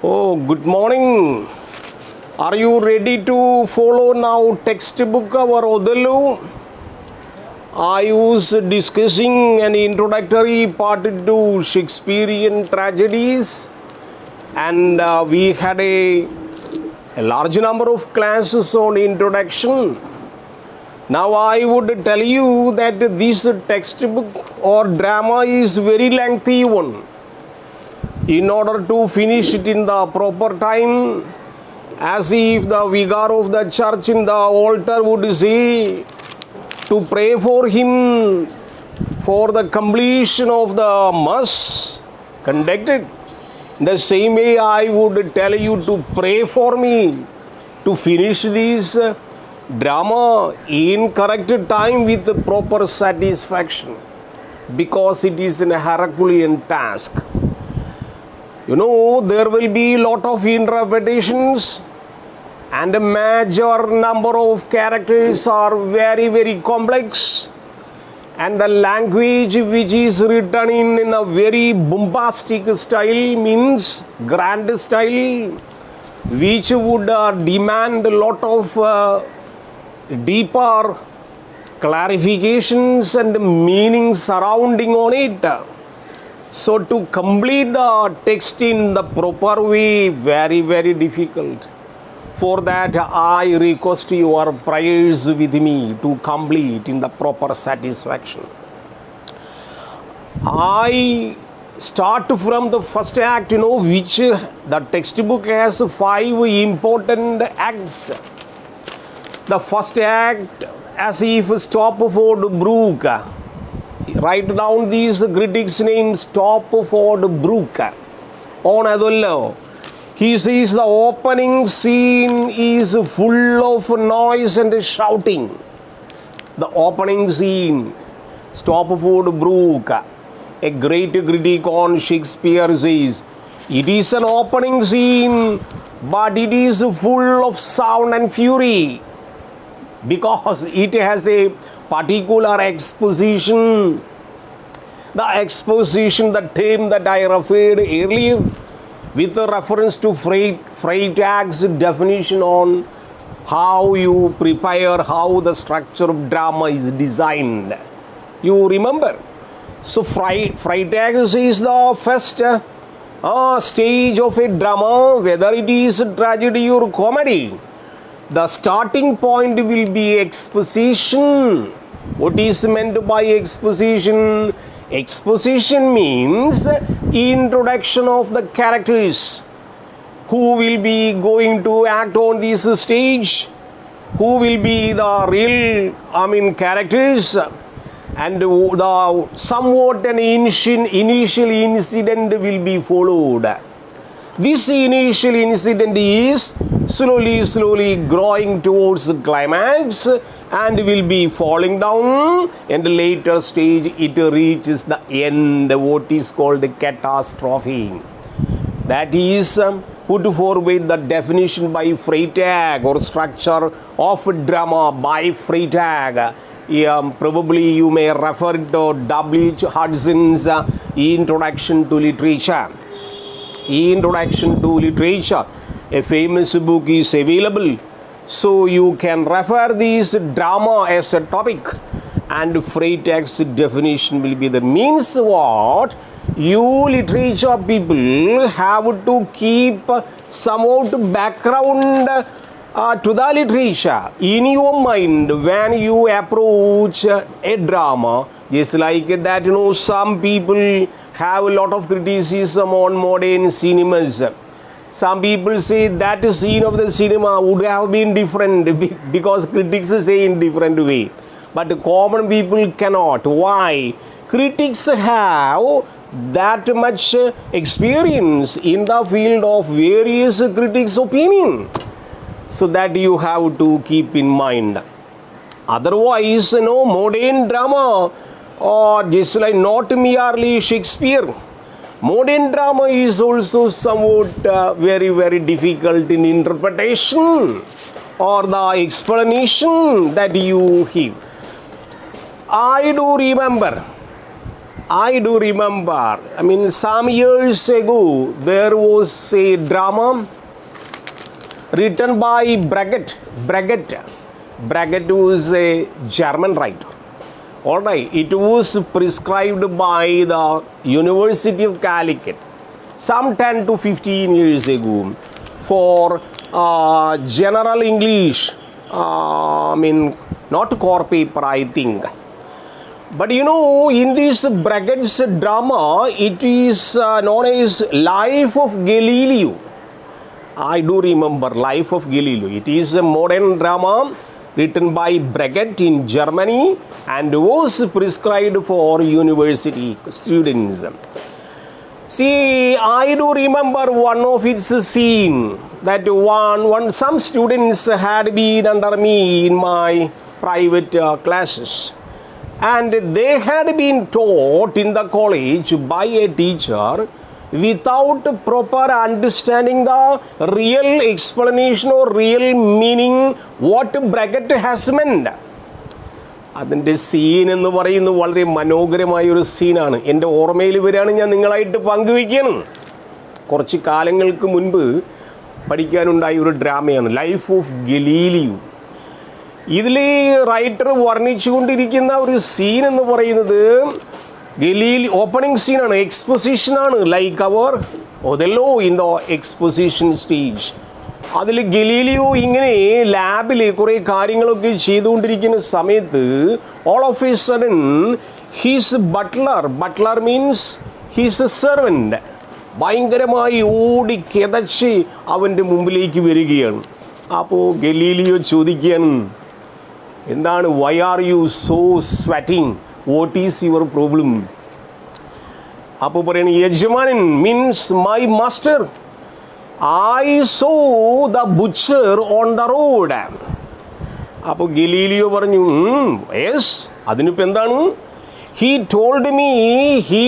Oh, good morning. Are you ready to follow now textbook our Othello? I was discussing an introductory part to Shakespearean tragedies, and we had a large number of classes on introduction. Now I would tell you that this textbook or drama is very lengthy one. In order to finish it in the proper time, as if the vicar of the church in the altar would say, to pray for him for the completion of the mass conducted. In the same way, I would tell you to pray for me to finish this drama in correct time with proper satisfaction, because it is a Herculean task. You know, there will be a lot of interpretations, and a major number of characters are very, very complex, and the language which is written in a very bombastic style, means grand style, which would demand a lot of deeper clarifications and meanings surrounding on it. So to complete the text in the proper way, very, very difficult. For that, I request your prayers with me to complete in the proper satisfaction. I start from the first act, which the textbook has 5 important acts. The first act, as if Stopford Brooke. Write down these critics' names: Stopford Brooke on Othello. He says the opening scene is full of noise and shouting. The opening scene, Stopford Brooke, a great critic on Shakespeare, says, it is an opening scene, but it is full of sound and fury, because it has a particular exposition. The exposition, the term that I referred earlier, with a reference to Freytag's definition on how you prepare, how the structure of drama is designed. You remember? So Freytag is the first stage of a drama, whether it is tragedy or comedy. The starting point will be exposition. What is meant by exposition? Exposition means introduction of the characters who will be going to act on this stage, who will be the real characters, and the somewhat an initial incident will be followed. This initial incident is slowly growing towards the climax and will be falling down, and later stage it reaches the end, what is called a catastrophe. That is put forward the definition by Freytag, or structure of drama by Freytag. Probably you may refer to W.H. Hudson's Introduction to Literature. Introduction to Literature, a famous book, is available. So you can refer this drama as a topic, and Freytag's definition will be the means what you literature people have to keep somewhat background to the literature in your mind when you approach a drama. Just like that, some people have a lot of criticism on modern cinemas. Some people say that scene of the cinema would have been different, because critics say in different way. But common people cannot. Why? Critics have that much experience in the field of various critics' opinion. So that you have to keep in mind. Otherwise, modern drama, or just like not merely Shakespeare, modern drama is also somewhat very, very difficult in interpretation or the explanation that you give. I do remember I do remember, I mean, some years ago, there was a drama written by Brecht. Brecht was a German writer. All right, it was prescribed by the University of Calicut some 10 to 15 years ago for general English, I mean, not core paper, I think. But you know, in this Brecht's drama, it is known as Life of Galileo. I do remember Life of Galileo. It is a modern drama written by Brecht in Germany and was prescribed for university students. See, I do remember one of its scene that some students had been under me in my private classes. And they had been taught in the college by a teacher without proper understanding the real explanation or real meaning what Brecht has meant. അതിൻ്റെ scene എന്ന് പറയുന്നത് വളരെ മനോഹരമായൊരു സീനാണ്. എൻ്റെ ഓർമ്മയിൽ വരികയാണ്, ഞാൻ നിങ്ങളായിട്ട് പങ്കുവയ്ക്കുകയാണ്. കുറച്ച് കാലങ്ങൾക്ക് മുൻപ് പഠിക്കാനുണ്ടായ ഒരു ഡ്രാമയാണ് ലൈഫ് ഓഫ് ഗലീലിയോ. ഇതിൽ റൈറ്റർ വർണ്ണിച്ചുകൊണ്ടിരിക്കുന്ന ഒരു സീൻ എന്ന് പറയുന്നത് ഓപ്പണിംഗ് സീനാണ്, എക്സ്പൊസിഷനാണ്, ലൈക്ക് അവർ Othello in the exposition stage. അതിൽ ഗലീലിയോ ഇങ്ങനെ ലാബിൽ കുറേ കാര്യങ്ങളൊക്കെ ചെയ്തുകൊണ്ടിരിക്കുന്ന സമയത്ത് all of a sudden he's butler means he's a servant ഭയങ്കരമായി ഓടി കിതച്ച് അവൻ്റെ മുമ്പിലേക്ക് വരികയാണ്. അപ്പോൾ ഗലീലിയോ ചോദിക്കുകയാണ്, എന്താണ്, why are you so sweating, what is your problem? അപ്പോൾ പറയുന്നത്, യജമാനൻ means my master, I saw the butcher on the road. അപ്പോൾ ഗലീലിയോ പറഞ്ഞു, യെസ്, അതിനിപ്പോൾ എന്താണ്? He told me he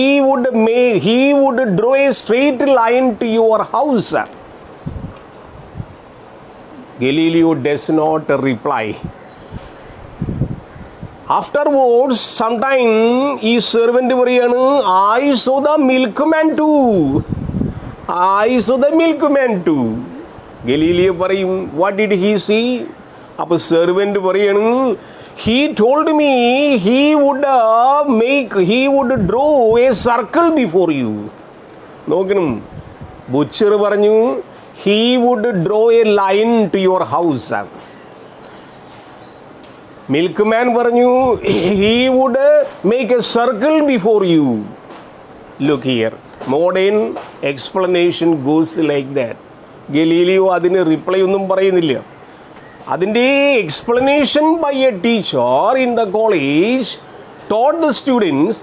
would draw a straight line to your house. Galileo does not reply. Afterwards, sometime ഈ servant പറയാണ്, I saw the milkman too. Galileo പറയും, what did he see? അപ്പോൾ servant പറയാണ്, he told me he would draw a circle before you. നോക്കണം, butcher പറഞ്ഞു he would draw a line to your house. Milkman പറഞ്ഞു he would make a circle before you. Look here, modern explanation goes like that. Galileo അതിന് reply ഒന്നും പറയുന്നില്ല. അതിൻ്റെ explanation by a teacher in the college taught the students.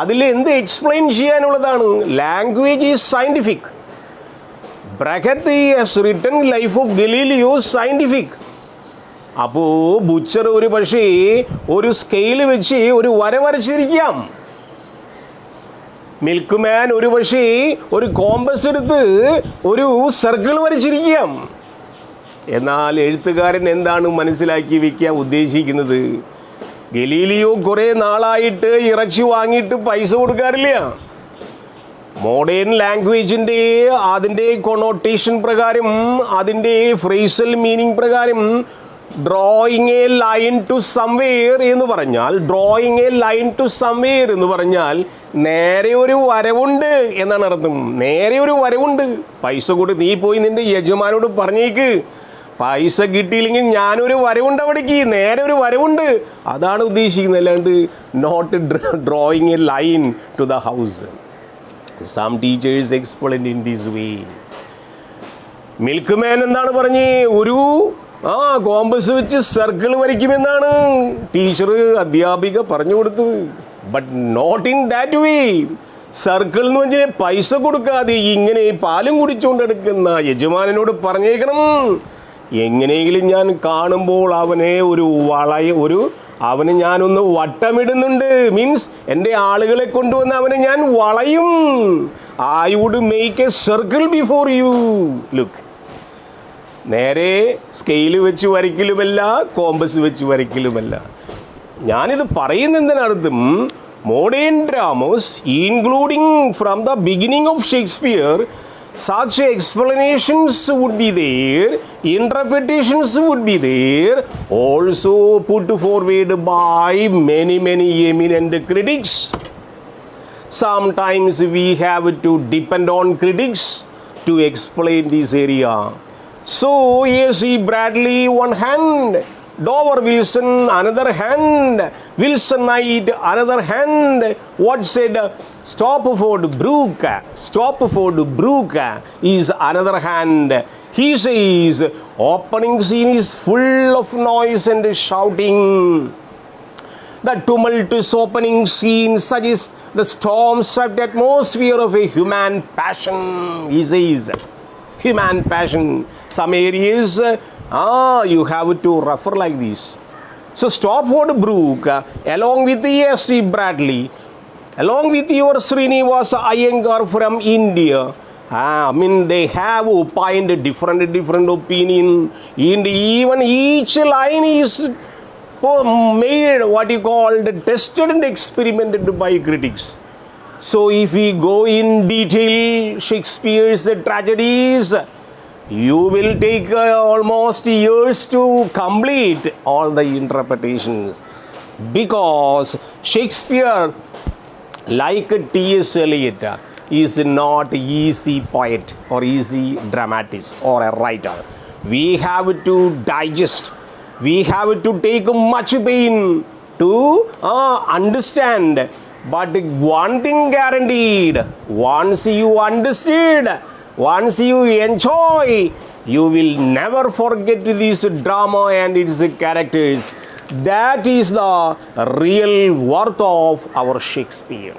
അതിൽ എന്ത് explain ചെയ്യാനുള്ളതാണ്? Language is scientific. Brecht has written Life of Galileo scientific. അപ്പോൾ ബുച്ചർ ഒരു പക്ഷേ ഒരു സ്കെയിൽ വെച്ച് ഒരു വര വരച്ചിരിക്കാം. മിൽക്ക്മാൻ ഒരു പക്ഷേ ഒരു കോമ്പസ് എടുത്ത് ഒരു സർക്കിൾ വരച്ചിരിക്കാം. എന്നാൽ എഴുത്തുകാരൻ എന്താണ് മനസ്സിലാക്കി വയ്ക്കാൻ ഉദ്ദേശിക്കുന്നത്? ഗലീലിയോ കുറേ നാളായിട്ട് ഇറച്ചി വാങ്ങിയിട്ട് പൈസ കൊടുക്കാറില്ല. മോഡേൺ ലാംഗ്വേജിൻ്റെ അതിൻ്റെ കൊണോട്ടേഷൻ പ്രകാരം, അതിൻ്റെ ഫ്രേസൽ മീനിങ് പ്രകാരം drawing a line to somewhere എന്ന് പറഞ്ഞാൽ നേരെ ഒരു വരവുണ്ട് എന്നാണ് അർത്ഥം. നേരെ ഒരു വരവുണ്ട്. പൈസ കൊടുത്ത് നീ പോയി നിൻ്റെ യജമാനോട് പറഞ്ഞേക്ക്, പൈസ കിട്ടിയില്ലെങ്കിൽ ഞാനൊരു വരവുണ്ട് അവിടേക്ക്, നേരെ ഒരു വരവുണ്ട്, അതാണ് ഉദ്ദേശിക്കുന്നത്. അല്ലാണ്ട് not drawing a line to the house. Some teachers explain in this way. Milkman എന്താണ് പറഞ്ഞേ? ഒരു കോമ്പസ് വെച്ച് സർക്കിൾ വരയ്ക്കുമെന്നാണ് ടീച്ചർ അധ്യാപിക പറഞ്ഞു കൊടുത്തത്. But not in that way. Circle എന്ന് വെച്ചാൽ പൈസ കൊടുക്കാതെ ഇങ്ങനെ പാലും കുടിച്ചുകൊണ്ടെടുക്കുന്ന യജമാനനോട് പറഞ്ഞേക്കണം, എങ്ങനെയെങ്കിലും ഞാൻ കാണുമ്പോൾ അവനെ അവന് ഞാനൊന്ന് വട്ടമിടുന്നുണ്ട്, മീൻസ് എൻ്റെ ആളുകളെ കൊണ്ടുവന്ന് അവനെ ഞാൻ വളയും. I would make a circle before you. Look, നേരെ സ്കെയിൽ വെച്ച് വരയ്ക്കലുമല്ല, കോമ്പസ് വെച്ച് വരയ്ക്കലുമല്ല. ഞാനിത് പറയുന്നതിനർത്ഥം modern dramas, including from the beginning of Shakespeare, such explanations would be there, interpretations would be there, also put forward by many eminent critics. Sometimes we have to depend on critics to explain this area. So, A.C. Bradley, one hand, Dover Wilson, another hand, Wilsonite, another hand. What said Stopford Brooke is another hand. He says, opening scene is full of noise and shouting. The tumultuous opening scene suggests the storm-swept atmosphere of a human passion, he says. Human passion. Some areas, you have to refer like this. So, Stopford Brooke, along with A.C. Bradley, along with your Srinivasa Iyengar from India, they have opined different opinion, and even each line is made tested and experimented by critics. So if we go in detail Shakespeare's tragedies, you will take almost years to complete all the interpretations, because Shakespeare, like T.S. Eliot, is not easy poet or easy dramatist or a writer. We have to digest. We have to take much pain to understand. But one thing guaranteed, once you understood, once you enjoy, you will never forget this drama and its characters. That is the real worth of our Shakespeare.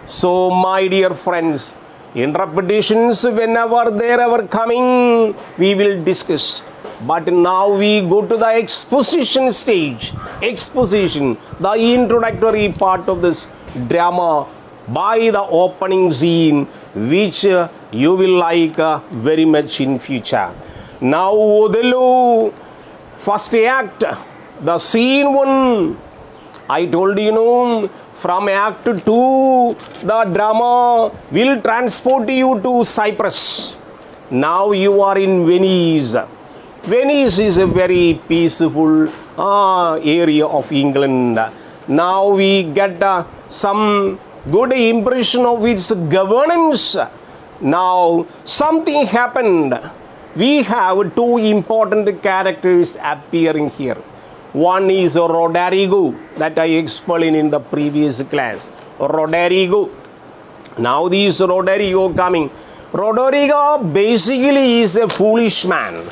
So, my dear friends, interpretations, whenever they are coming, we will discuss. But now we go to the exposition stage. Exposition, the introductory part of this drama by the opening scene, which you will like very much in future. Now, Othello, first act, the scene 1, I told you, from act 2, the drama will transport you to Cyprus. Now you are in Venice. Venice is a very peaceful area of England. Now we get some good impression of its governance. Now something happened. We have 2 important characters appearing here. One is Roderigo, that I explained in the previous class. Roderigo. Now this Roderigo coming. Roderigo basically is a foolish man.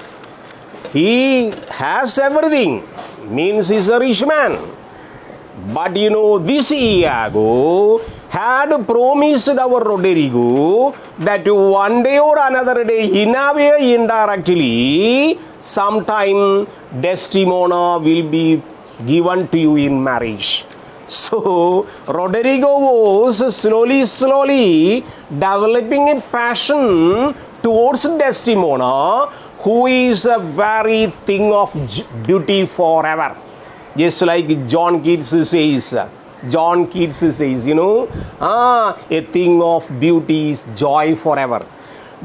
He has everything, means he's a rich man. But this Iago had promised our Roderigo that one day or another day, in a way indirectly, sometime Desdemona will be given to you in marriage. So, Roderigo was slowly developing a passion towards Desdemona, who is a very thing of beauty forever. Just like John Keats says, a thing of beauty is joy forever.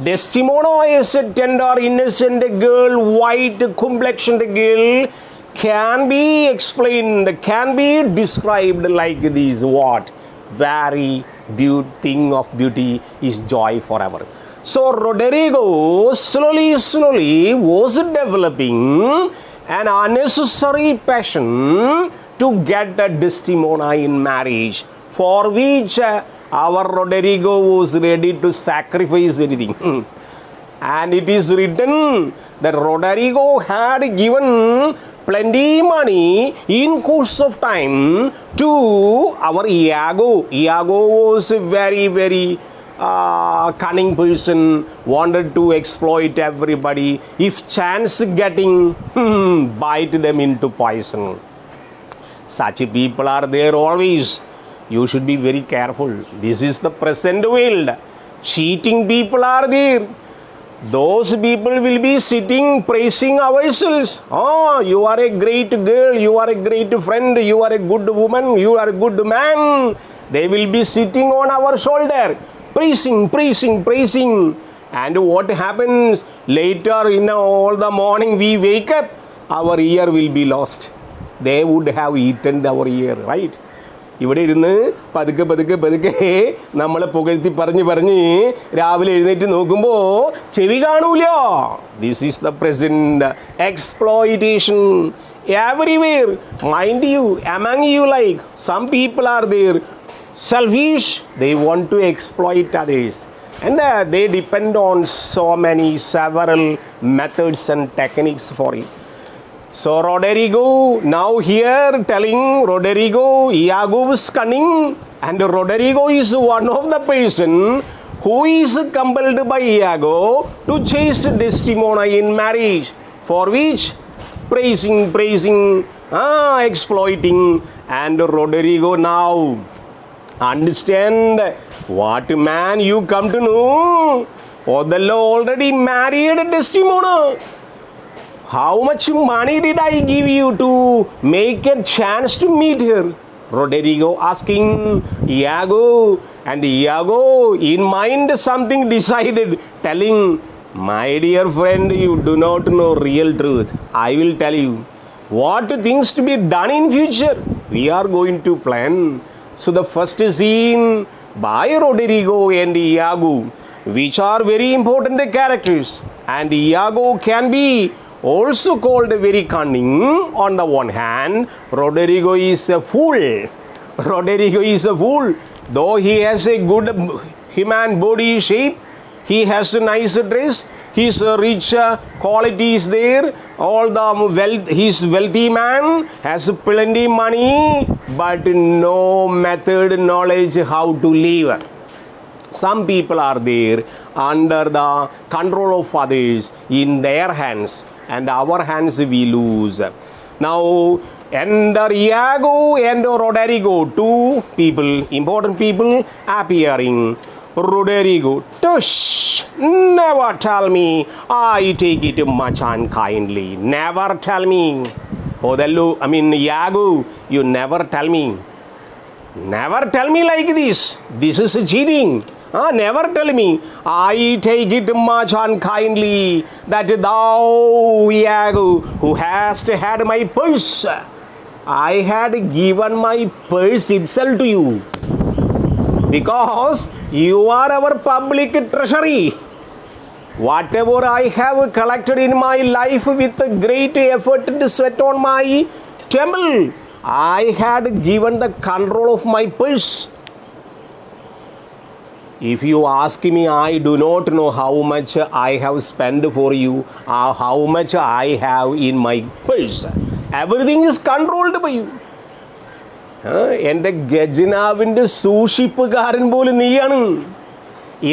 Desdemona is a tender, innocent girl, white complexioned girl, can be explained, can be described like this. What? Very thing of beauty is joy forever. So Roderigo slowly was developing an unnecessary passion to get Desdemona in marriage, for which our Roderigo was ready to sacrifice anything. And it is written that Roderigo had given plenty money in course of time to our Iago. Iago was a very cunning person, wanted to exploit everybody. If chance getting, bite them into poison. Such people are there always. You should be very careful. This is the present world. Cheating people are there. Those people will be sitting praising ourselves. Oh, you are a great girl, you are a great friend, you are a good woman, you are a good man. They will be sitting on our shoulder, praising, praising, praising. And what happens later in all the morning we wake up, our ear will be lost. They would have eaten our ear, right? ഇവിടെ ഇരുന്ന് പതുക്കെ പതുക്കെ പതുക്കെ നമ്മളെ പുകഴ്ത്തി പറഞ്ഞ് രാവിലെ എഴുന്നേറ്റ് നോക്കുമ്പോൾ ചെവി കാണൂല. This is the present exploitation everywhere. Mind you, among you, like some people are there selfish, they want to exploit others, and they depend on so many several methods and techniques for it. So Roderigo now here telling Roderigo Iago's cunning, and Roderigo is one of the person who is compelled by Iago to chase Desdemona in marriage, for which praising, exploiting, and Roderigo now understand what man you come to know. Othello already married Desdemona. How much money did I give you to make a chance to meet her? Roderigo asking Iago, and Iago in mind something decided, telling, my dear friend, you do not know real truth. I will tell you what things to be done in future. We are going to plan. So the first scene by Roderigo and Iago, which are very important characters, and Iago can be also called very cunning. On the one hand, Roderigo is a fool. Roderigo is a fool. Though he has a good human body shape, he has a nice dress, his rich qualities there, all the wealth, he's wealthy man, has plenty money, but no method, knowledge how to live. Some people are there under the control of others in their hands, and our hands we lose. Now enter Iago and Roderigo, two people, important people appearing. Roderigo, tush, never tell me, I take it much unkindly. Never tell me. Iago, you never tell me. Never tell me like this. This is cheating. Never tell me. I take it much unkindly that thou, Iago, who hast had my purse, I had given my purse itself to you, because you are our public treasury. Whatever I have collected in my life with great effort and sweat on my temple, I had given the control of my purse. If you ask me, I do not know how much I have spent for you, or how much I have in my purse. Everything is controlled by you. എൻ്റെ ഖജനാവിൻ്റെ സൂക്ഷിപ്പുകാരൻ പോലും നീയാണ്.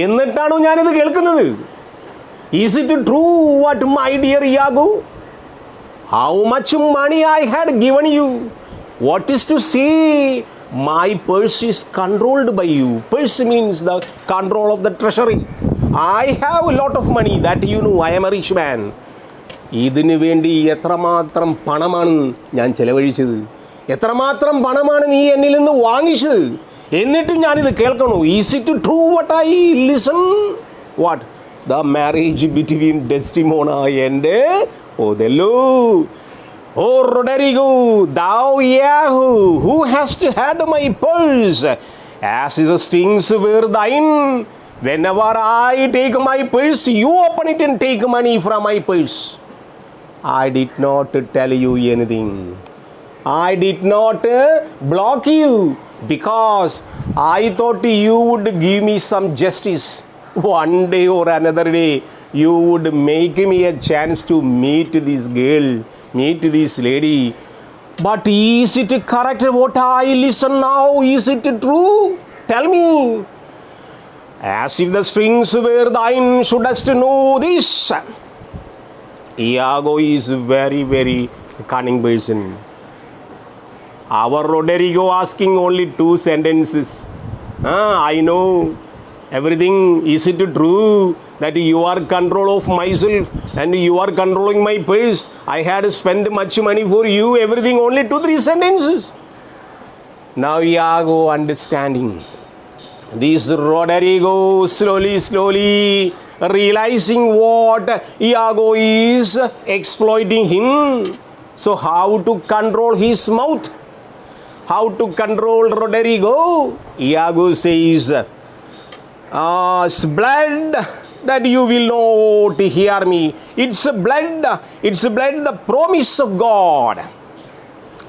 എന്നിട്ടാണോ ഞാനിത് കേൾക്കുന്നത്? Is it true what my dear Iago? How much money I had given you? What is to say? My purse is controlled by you. Purse means the control of the treasury. I have a lot of money, that you know, I am a rich man. ഇതിനു വേണ്ടി എത്രമാത്രം പണമാണ് ഞാൻ ചെലവഴിച്ചത്, എത്രമാത്രം പണമാണ് നീ എന്നിൽ നിന്ന് വാങ്ങിച്ചത്, എന്നിട്ടും ഞാനിത് കേൾക്കണോ? Is it true what I listen? What? The marriage between Desdemona and Othello. Oh Roderigo, thou Iago, who hast had my purse, as the strings were thine. Whenever I take my purse, you open it and take money from my purse. I did not tell you anything. I did not block you, because I thought you would give me some justice. One day or another day, you would make me a chance to meet this girl, meet this lady. But is it correct what I listen now? Is it true? Tell me. As if the strings were thine, shouldst know this. Iago is very, very cunning person. Our Roderigo asking only two sentences. I know everything. Is it true that you are control of myself and you are controlling my purse? I had spent much money for you. Everything, only 2-3 sentences. Now Iago understanding. This Roderigo slowly realizing what Iago is exploiting him. So how to control his mouth? How to control Roderigo? Iago says, it's blood that you will not hear me. It's blood, the promise of God.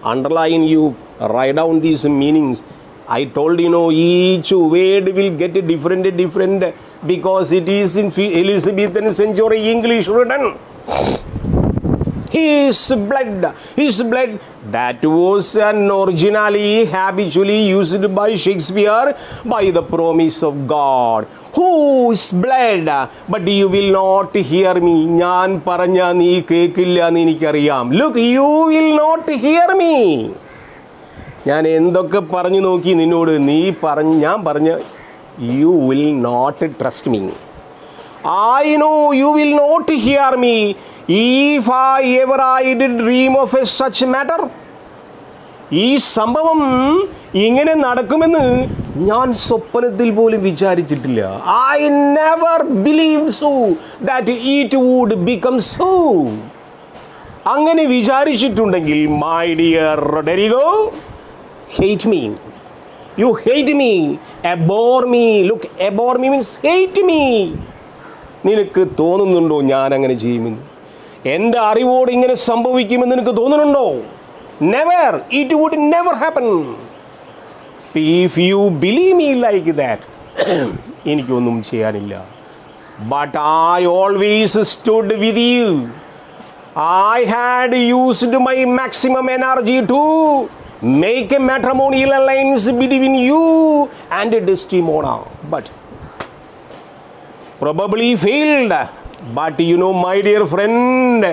Underline, you write down these meanings. I told each word will get different because it is in Elizabethan century English written. His blood, that was originally habitually used by Shakespeare by the promise of God. Whose blood? But you will not hear me. ഞാൻ പറഞ്ഞ നീ കേൾക്കില്ല എന്ന് എനിക്കറിയാം. Look, you will not hear me. ഞാൻ എന്തൊക്കെ പറഞ്ഞു നോക്കി നിന്നോട്, ഞാൻ പറഞ്ഞ you will not trust me. I know you will not hear me. If I did dream of such matter, ഈ സംഭവം ഇങ്ങനെ നടക്കുമെന്ന് ഞാൻ സ്വപ്നത്തിൽ പോലും വിചാരിച്ചിട്ടില്ല. I never believed so that it would become so. അങ്ങനെ വിചാരിച്ചിട്ടുണ്ടെങ്കിൽ my dear Roderigo, hate me. You hate me, abhor me. Look, abhor me means hate me. നിനക്ക് തോന്നുന്നുണ്ടോ ഞാൻ അങ്ങനെ ചെയ്യുമെന്ന്? എൻ്റെ അറിവോട് ഇങ്ങനെ സംഭവിക്കുമെന്ന് നിനക്ക് തോന്നുന്നുണ്ടോ? Never. It would never happen. If you believe me like that, എനിക്കൊന്നും ചെയ്യാനില്ല. But I always stood with you. I had used my maximum energy to make a matrimonial alliance between you and Desdemona. But probably failed. But my dear friend,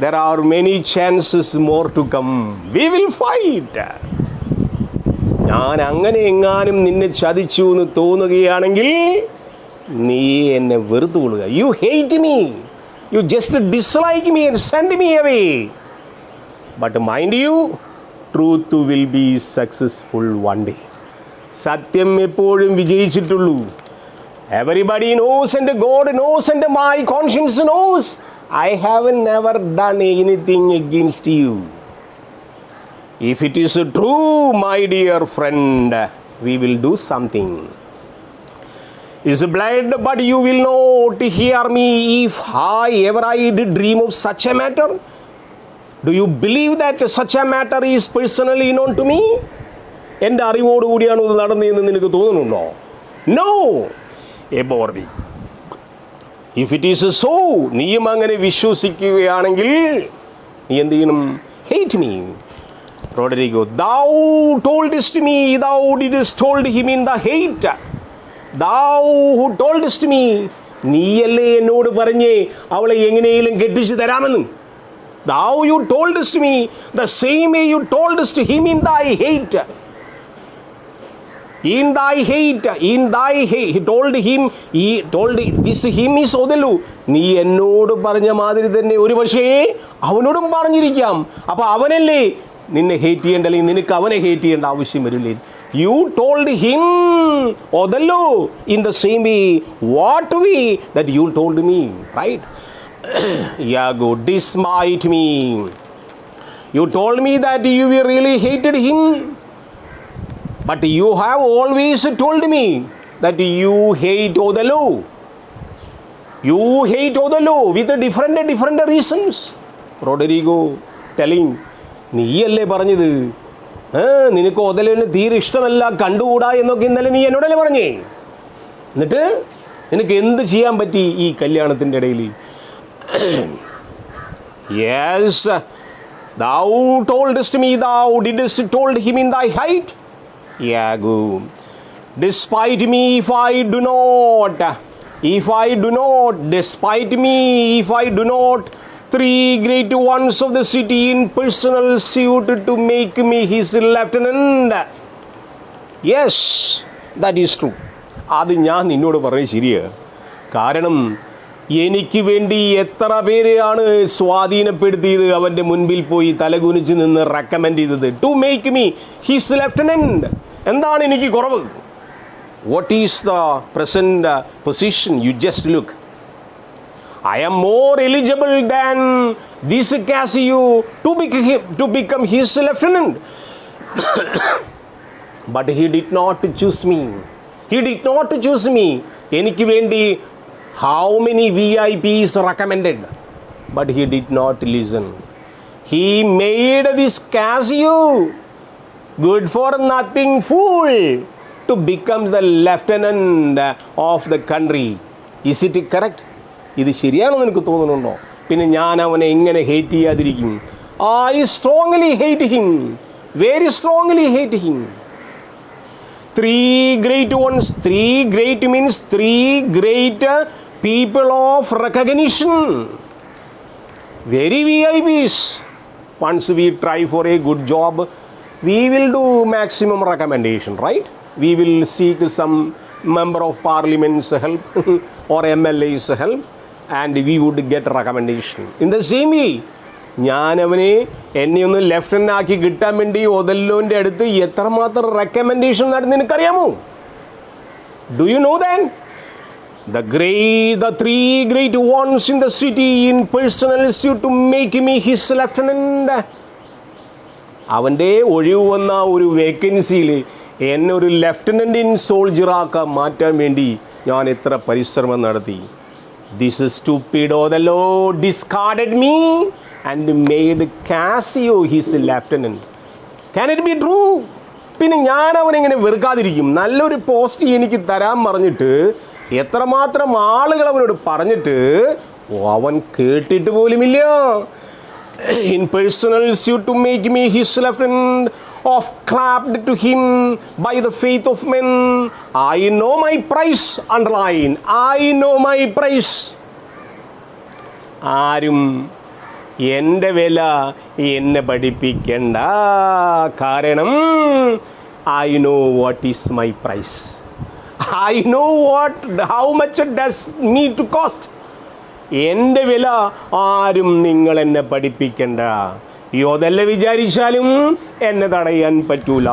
there are many chances more to come. We will fight. ഞാൻ അങ്ങനെ എങ്ങാനും നിന്നെ ചതിച്ചു എന്ന് തോന്നുകയാണെങ്കിൽ നീ എന്നെ വെറുത്തു കൊള്ളുക. You hate me. You just dislike me and send me away. But mind you, truth will be successful one day. സത്യം എപ്പോഴും വിജയിച്ചിട്ടുള്ളൂ. Everybody knows and God knows and my conscience knows I have never done anything against you. If it is true, my dear friend, we will do something. Is blood, but you will not hear me if I did dream of such a matter. Do you believe that such a matter is personally known to me? എൻ്റെ അറിവോടുകൂടിയാണ് ഇത് നടന്നതെന്ന് നിനക്ക് തോന്നുന്നുണ്ടോ? No. Abhor me. If it is so, നീയും അങ്ങനെ വിശ്വസിക്കുകയാണെങ്കിൽ നീ എന്ത് ചെയ്യണം? Hate me. Roderigo, thou toldest me, thou didst told him in the hate. Thou who toldest me, നീയല്ലേ എന്നോട് പറഞ്ഞേ അവളെ എങ്ങനെയെങ്കിലും കെട്ടിച്ച് തരാമെന്ന്. Thou you toldest me the same way you toldest him in thy hate. In thy hate, he told him, this him is Othello. നീ എന്നോട് പറഞ്ഞ മാതിരി തന്നെ ഒരു പക്ഷേ അവനോടും പറഞ്ഞിരിക്കാം. അപ്പോൾ അവനല്ലേ നിന്നെ ഹേറ്റ് ചെയ്യേണ്ട, അല്ലെങ്കിൽ നിനക്ക് അവനെ ഹേറ്റ് ചെയ്യേണ്ട ആവശ്യം വരില്ലേ? You told him, Othello, in the same way, what way that you told me, right? Iago, despite me. You told me that you really hated him. But you have always told me that you hate Othello. You hate Othello with different reasons. Roderigo telling, നീയല്ലേ പറഞ്ഞത് നിനക്ക് ഒതലോനെ തീരെ ഇഷ്ടമല്ല, കണ്ടുകൂടാ എന്നൊക്കെ ഇന്നലെ നീ എന്നോടല്ലേ പറഞ്ഞേ. എന്നിട്ട് നിനക്ക് എന്ത് ചെയ്യാൻ പറ്റി ഈ കല്യാണത്തിൻ്റെ ഇടയിൽ? Yes, thou toldest me, thou didst told him in thy height. Iago, despite me if I do not, despite me if I do not, three great ones of the city in personal suit to make me his lieutenant. Yes, that is true. അത് ഞാൻ നിന്നോട് പറഞ്ഞത് ശരിയാണ്. കാരണം എനിക്ക് വേണ്ടി എത്ര പേരെയാണ് സ്വാധീനപ്പെടുത്തിയത്, അവൻ്റെ മുൻപിൽ പോയി തലകുനിച്ച് നിന്ന് റെക്കമെൻഡ് ചെയ്തത്. To make me his lieutenant. എന്താണ് എനിക്ക് കുറവ്? What is the present position? You just look. I am more eligible than this Cassio to become his lieutenant. But he did not choose me. He did not choose me. എനിക്ക് വേണ്ടി how many VIPs recommended, but he did not listen. He made this Cassio, good for nothing fool, to become the lieutenant of the country. Is it correct? ഇത് ശരിയാണെന്ന് എനിക്ക് തോന്നുന്നുണ്ടോ? പിന്നെ ഞാൻ അവനെ എങ്ങനെ hate ചെയ്യാതിരിക്കും? I strongly hate him, very strongly hate him. Three great ones, three great means three great people of recognition, very VIPs. Once we try for a good job, we will do maximum recommendation, right? We will seek some member of parliament's help or MLA's help, and we would get recommendation. In the same way, ഞാൻ അവനെ എന്നെ ഒന്ന് lieutenant ആക്കി കിട്ടാൻ വേണ്ടി ഒതല്ലോൻ്റെ അടുത്ത് എത്രമാത്രം recommendation നടന്ന് നിനക്കറിയാമോ? Do you know that? The three great ones in the city in personal suit to make me his lieutenant. അവൻ്റെ ഒഴിവ് വന്ന ഒരു വേക്കൻസിയിൽ എന്നെ ഒരു ലെഫ്റ്റനൻ്റ് ഇൻ സോൾജറാക്കാൻ മാറ്റാൻ വേണ്ടി ഞാൻ എത്ര പരിശ്രമം നടത്തി. This stupid Othello discarded me and made Cassio his lieutenant. Can it be true? പിന്നെ ഞാൻ അവനെങ്ങനെ വെറുക്കാതിരിക്കും? നല്ലൊരു പോസ്റ്റ് എനിക്ക് തരാൻ പറഞ്ഞിട്ട് എത്രമാത്രം ആളുകൾ അവനോട് പറഞ്ഞിട്ട് അവൻ കേട്ടിട്ട് പോലുമില്ല. In personal suit to make me his lieutenant, of clapped to him by the faith of men. I know my price. Underline, I know my price. ആരും എൻ്റെ വില എന്നെ പഠിപ്പിക്കണ്ട. കാരണം I know what is my price. I know how much it does me to cost. എൻ്റെ വില ആരും നിങ്ങൾ എന്നെ പഠിപ്പിക്കണ്ട. യോതല്ല വിചാരിച്ചാലും എന്നെ തടയാൻ പറ്റൂല.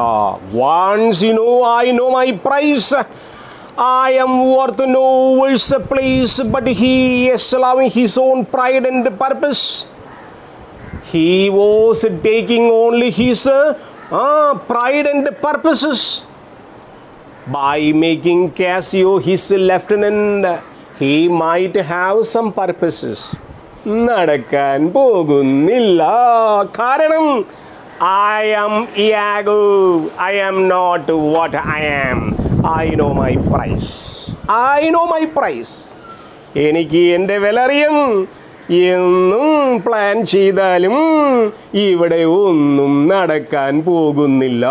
Once you know I know my price, I am worth no worse place, but he is allowing his own pride and purpose. He was taking only his pride and purposes. By making Cassio his lieutenant, he might have some purposes. നടക്കാൻ പോകുന്നില്ല. കാരണം I am Iago. I am not what I am. I know my price. I know my price. എനിക്ക് എൻ്റെ വില അറിയാം. എന്നും plan ചെയ്താലും ഇവിടെ ഒന്നും നടക്കാൻ പോകുന്നില്ല.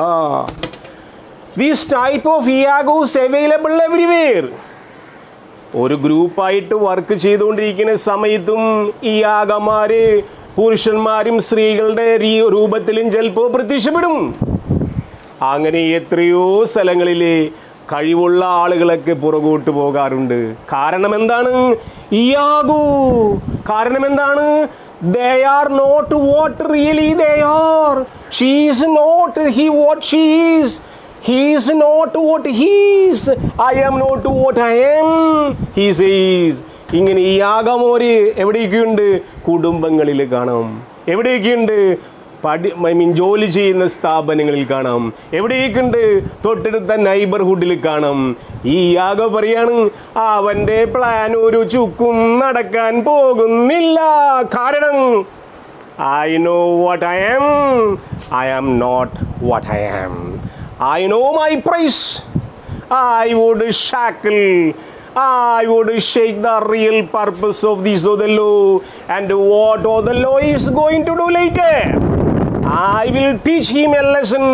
This type of Iagos available everywhere. ഒരു ഗ്രൂപ്പായിട്ട് വർക്ക് ചെയ്തുകൊണ്ടിരിക്കുന്ന സമയത്തും ഈ യാഗമാർ പുരുഷന്മാരും സ്ത്രീകളുടെ രൂപത്തിലും ചിലപ്പോൾ പ്രത്യക്ഷപ്പെടും. അങ്ങനെ എത്രയോ സ്ഥലങ്ങളിൽ കഴിവുള്ള ആളുകളൊക്കെ പുറകോട്ട് പോകാറുണ്ട്. കാരണം എന്താണ്? ഇയാഗോ. കാരണം എന്താണ്? They are not what really they are. She is not what she is. He is not what he is. I am not what I am. He says. ഇങ്ങനെ ഈ യാഗമോര് എവിടെയൊക്കെയുണ്ട്? കുടുംബങ്ങളിൽ കാണാം. എവിടെയൊക്കെയുണ്ട്? ജോലി ചെയ്യുന്ന സ്ഥാപനങ്ങളിൽ കാണാം. എവിടെയൊക്കെയുണ്ട്? തൊട്ടടുത്ത നൈബർഹുഡിൽ കാണാം. ഈ യാഗം പറയാണ് അവൻ്റെ പ്ലാൻ ഒരു ചുക്കും നടക്കാൻ പോകുന്നില്ല. കാരണം I know what I am. I am not what I am. I know my price. I would shackle. I would shake the real purpose of this Othello and what Othello is going to do later. I will teach him a lesson.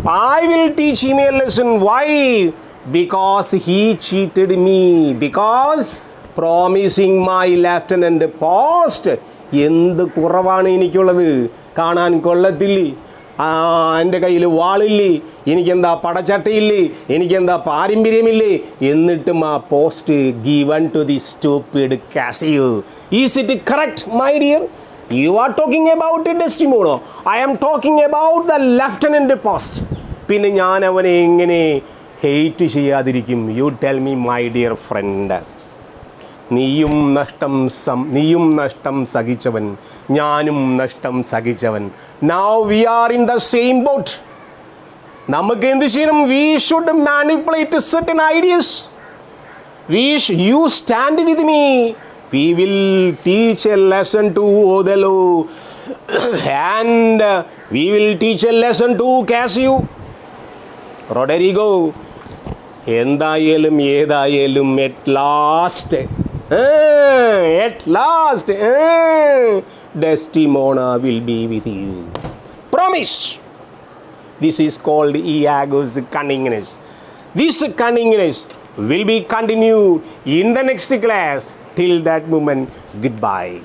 I will teach him a lesson. Why? Because he cheated me. Because promising my lieutenant post. എന്ത് കുറവാണ് എനിക്കുള്ളത്? കാണാൻ കൊള്ളത്തില്ലേ? എൻ്റെ കയ്യിൽ വാളില്ലേ, എനിക്കെന്താ പടച്ചട്ടയില്ലേ, എനിക്കെന്താ പാരമ്പര്യമില്ലേ, എന്നിട്ടും ആ post given to the stupid Cassio. Is it correct my dear? You are talking about Desdemona, I am talking about the lieutenant post. പിന്നെ ഞാൻ അവനെ എങ്ങനെ ഹെയ്റ്റ് ചെയ്യാതിരിക്കും? You tell me my dear friend. നീയും നഷ്ടം സഹിച്ചവൻ, ഞാനും നഷ്ടം സഹിച്ചവൻ. Now we are in the same boat. നമുക്ക് എന്ത് ചെയ്യണം? We should manipulate certain ideas. You stand with me. We will teach a lesson to Othello and we will teach a lesson to Cassio. Roderigo, എന്തായാലും ഏതായാലും at last Desdemona will be with you. Promise. This is called Iago's cunningness. This cunningness will be continued in the next class. Till that moment, goodbye.